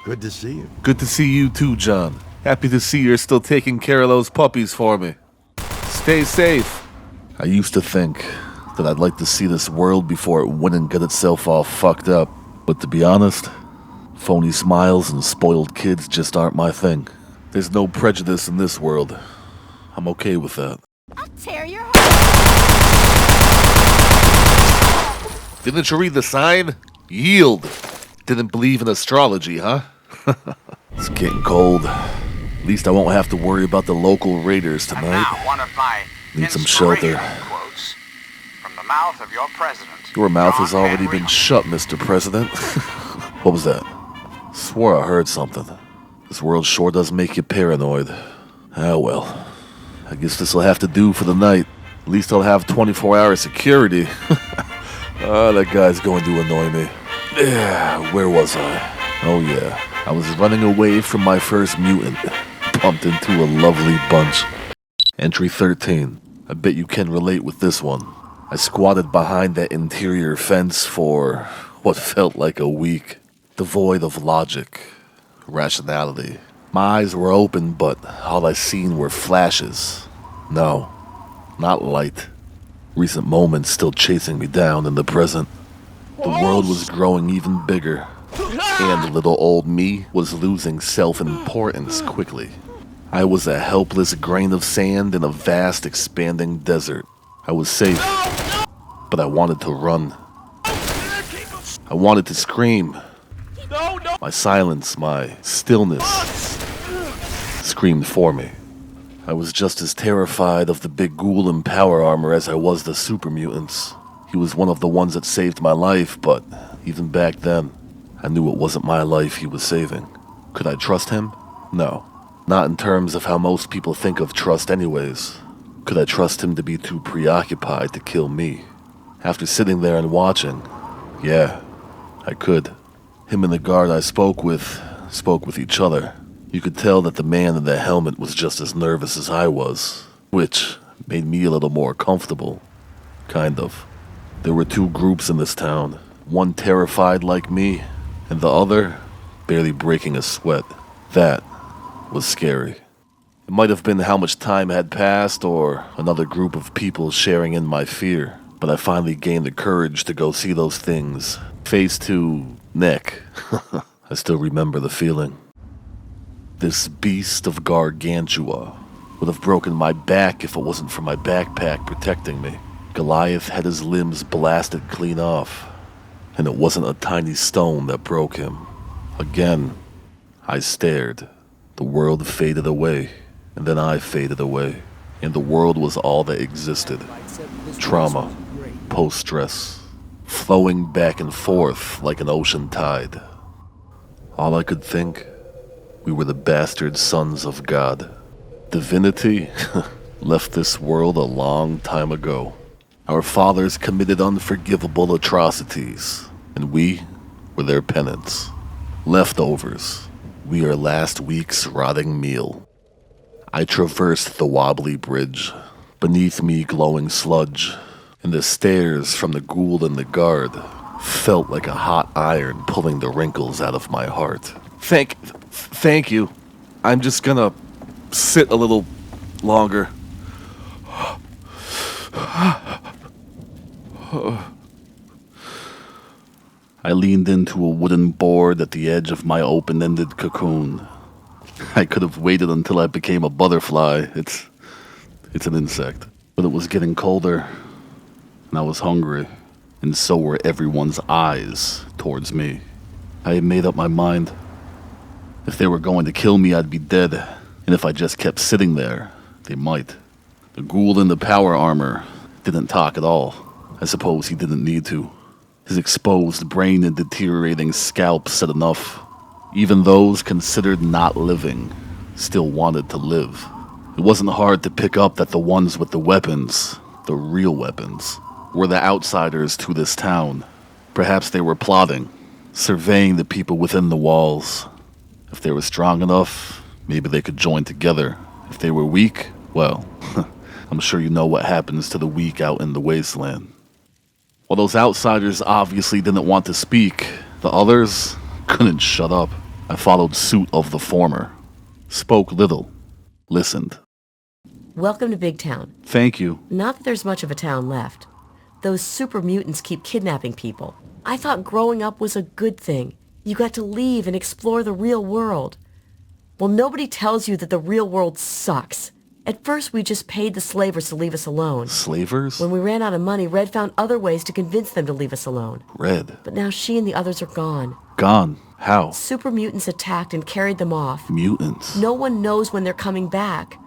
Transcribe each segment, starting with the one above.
Good to see you. Good to see you too, John. Happy to see you're still taking care of those puppies for me. Stay safe. I used to think that I'd like to see this world before it went and got itself all fucked up. But to be honest, phony smiles and spoiled kids just aren't my thing. There's no prejudice in this world. I'm okay with that. I'll tear your heart. Didn't you read the sign? Yield. Didn't believe in astrology, huh? It's getting cold. At least I won't have to worry about the local raiders tonight. And now, one of my Need some shelter. quotes from the mouth of your president. Your mouth John has already Henry been shut, Mr. President. What was that? Swore I heard something. This world sure does make you paranoid. Ah, well. I guess this'll have to do for the night. At least I'll have 24-hour security. That guy's going to annoy me. Yeah, where was I? Oh yeah, I was running away from my first mutant. Bumped into a lovely bunch. Entry 13. I bet you can relate with this one. I squatted behind that interior fence for what felt like a week. Devoid of logic, rationality. My eyes were open, but all I seen were flashes. No, not light. Recent moments still chasing me down in the present. The world was growing even bigger, and little old me was losing self-importance quickly. I was a helpless grain of sand in a vast, expanding desert. I was safe, but I wanted to run. I wanted to scream. My silence, my stillness, screamed for me. I was just as terrified of the big ghoul in power armor as I was the super mutants. He was one of the ones that saved my life, but even back then, I knew it wasn't my life he was saving. Could I trust him? No. Not in terms of how most people think of trust anyways. Could I trust him to be too preoccupied to kill me? After sitting there and watching, yeah, I could. Him and the guard I spoke with each other. You could tell that the man in the helmet was just as nervous as I was, which made me a little more comfortable. Kind of. There were two groups in this town, one terrified like me, and the other barely breaking a sweat. That was scary. It might have been how much time had passed or another group of people sharing in my fear, but I finally gained the courage to go see those things, face to neck. I still remember the feeling. This beast of Gargantua would have broken my back if it wasn't for my backpack protecting me. Goliath had his limbs blasted clean off, and it wasn't a tiny stone that broke him. Again, I stared. The world faded away, and then I faded away, and the world was all that existed. Trauma, post-stress, flowing back and forth like an ocean tide. All I could think, we were the bastard sons of God. Divinity left this world a long time ago. Our fathers committed unforgivable atrocities, and we were their penance. Leftovers. We are last week's rotting meal. I traversed the wobbly bridge, beneath me glowing sludge, and the stares from the ghoul and the guard felt like a hot iron pulling the wrinkles out of my heart. Thank you. I'm just gonna sit a little longer. I leaned into a wooden board at the edge of my open-ended cocoon. I could have waited until I became a butterfly. It's an insect. But it was getting colder, and I was hungry, and so were everyone's eyes towards me. I had made up my mind. If they were going to kill me, I'd be dead, and if I just kept sitting there, they might. The ghoul in the power armor didn't talk at all. I suppose he didn't need to. His exposed brain and deteriorating scalp said enough. Even those considered not living still wanted to live. It wasn't hard to pick up that the ones with the weapons, the real weapons, were the outsiders to this town. Perhaps they were plotting, surveying the people within the walls. If they were strong enough, maybe they could join together. If they were weak, well, I'm sure you know what happens to the weak out in the wasteland. While those outsiders obviously didn't want to speak, the others couldn't shut up. I followed suit of the former. Spoke little. Listened. Welcome to Big Town. Thank you. Not that there's much of a town left. Those super mutants keep kidnapping people. I thought growing up was a good thing. You got to leave and explore the real world. Well, nobody tells you that the real world sucks. At first, we just paid the slavers to leave us alone. Slavers? When we ran out of money, Red found other ways to convince them to leave us alone. Red? But now she and the others are gone. Gone? How? Super mutants attacked and carried them off. Mutants? No one knows when they're coming back.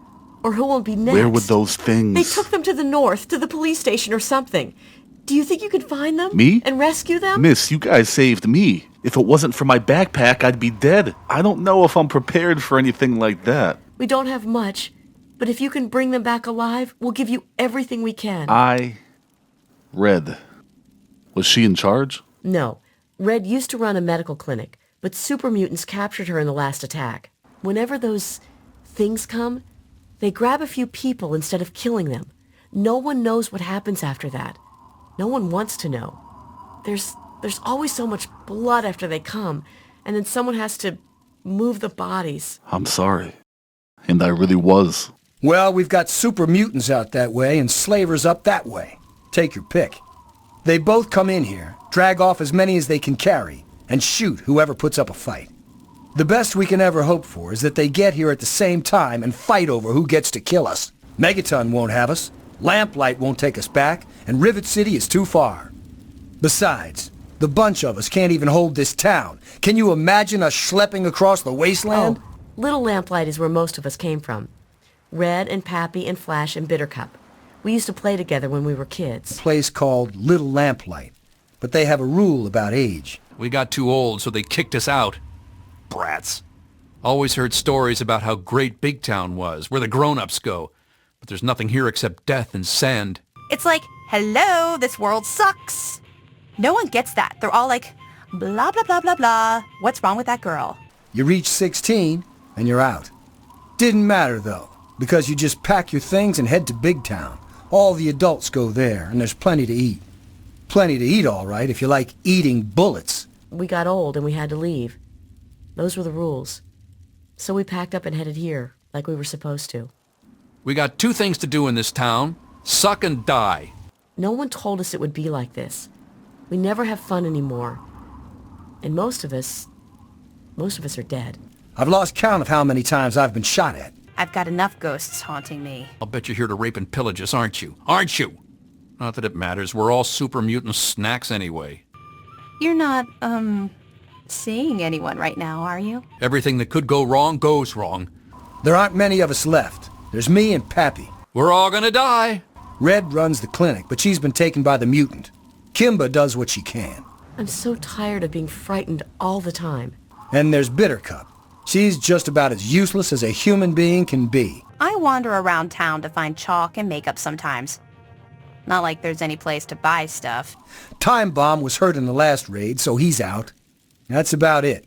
Or who will be next. Where would those things... They took them to the north, to the police station or something. Do you think you can find them? Me? And rescue them? Miss, you guys saved me. If it wasn't for my backpack, I'd be dead. I don't know if I'm prepared for anything like that. We don't have much, but if you can bring them back alive, we'll give you everything we can. Red. Was she in charge? No. Red used to run a medical clinic, but super mutants captured her in the last attack. Whenever those things come, they grab a few people instead of killing them. No one knows what happens after that. No one wants to know. There's always so much blood after they come, and then someone has to move the bodies. I'm sorry. And I really was. Well, we've got super mutants out that way and slavers up that way. Take your pick. They both come in here, drag off as many as they can carry, and shoot whoever puts up a fight. The best we can ever hope for is that they get here at the same time and fight over who gets to kill us. Megaton won't have us, Lamplight won't take us back, and Rivet City is too far. Besides, the bunch of us can't even hold this town. Can you imagine us schlepping across the wasteland? Oh, Little Lamplight is where most of us came from. Red and Pappy and Flash and Bittercup. We used to play together when we were kids. A place called Little Lamplight, but they have a rule about age. We got too old, so they kicked us out. Brats. Always heard stories about how great Big Town was, where the grown-ups go. But there's nothing here except death and sand. It's like, hello, this world sucks. No one gets that. They're all like, blah, blah, blah, blah, blah. What's wrong with that girl? You reach 16, and you're out. Didn't matter, though, because you just pack your things and head to Big Town. All the adults go there, and there's plenty to eat. Plenty to eat, all right, if you like eating bullets. We got old and we had to leave. Those were the rules. So we packed up and headed here, like we were supposed to. We got two things to do in this town. Suck and die. No one told us it would be like this. We never have fun anymore. And most of us are dead. I've lost count of how many times I've been shot at. I've got enough ghosts haunting me. I'll bet you're here to rape and pillage us, aren't you? Aren't you? Not that it matters. We're all super mutant snacks anyway. You're not, seeing anyone right now, are you? Everything that could go wrong goes wrong. There aren't many of us left. There's me and Pappy. We're all gonna die. Red runs the clinic, but she's been taken by the mutant. Kimba does what she can. I'm so tired of being frightened all the time. And there's Bittercup. She's just about as useless as a human being can be. I wander around town to find chalk and makeup sometimes. Not like there's any place to buy stuff. Time Bomb was hurt in the last raid, so he's out. That's about it.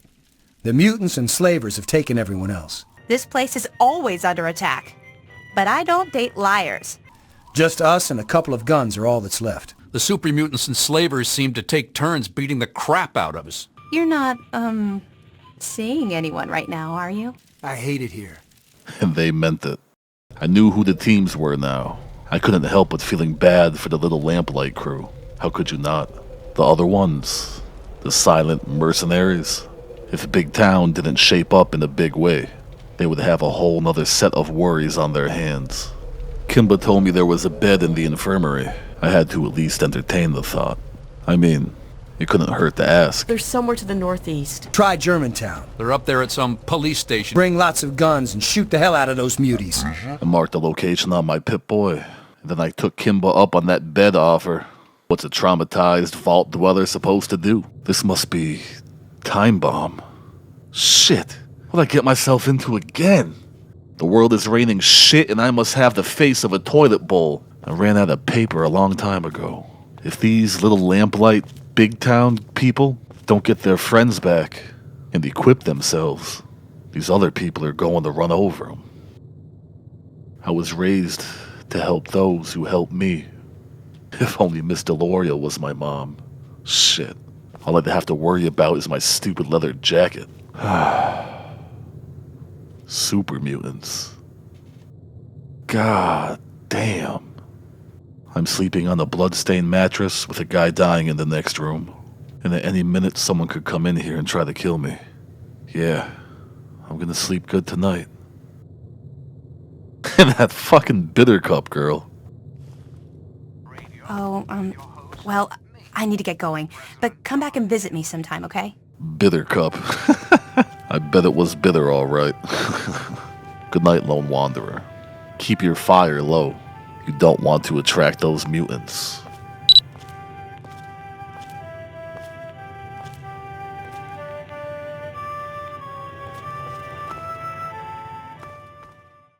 The mutants and slavers have taken everyone else. This place is always under attack. But I don't date liars. Just us and a couple of guns are all that's left. The super mutants and slavers seem to take turns beating the crap out of us. You're not, seeing anyone right now, are you? I hate it here. And they meant it. I knew who the teams were now. I couldn't help but feeling bad for the Little Lamplight crew. How could you not? The other ones. The silent mercenaries. If Big Town didn't shape up in a big way, they would have a whole nother set of worries on their hands. Kimba told me there was a bed in the infirmary. I had to at least entertain the thought. I mean, it couldn't hurt to ask. There's somewhere to the northeast. Try Germantown. They're up there at some police station. Bring lots of guns and shoot the hell out of those muties. I marked the location on my Pip-Boy. And then I took Kimba up on that bed offer. What's a traumatized vault dweller supposed to do? This must be Time Bomb. Shit. What'd I get myself into again? The world is raining shit and I must have the face of a toilet bowl. I ran out of paper a long time ago. If these Little Lamplight Big Town people don't get their friends back and equip themselves, these other people are going to run over them. I was raised to help those who help me. If only Miss Deloria was my mom. Shit. All I'd have to worry about is my stupid leather jacket. Super mutants. God damn. I'm sleeping on a blood-stained mattress with a guy dying in the next room. And at any minute someone could come in here and try to kill me. Yeah, I'm gonna sleep good tonight. And that fucking bitter cup girl. Oh, well, I need to get going. But come back and visit me sometime, okay? Bitter cup. I bet it was bitter, all right. Good night, lone wanderer. Keep your fire low. You don't want to attract those mutants.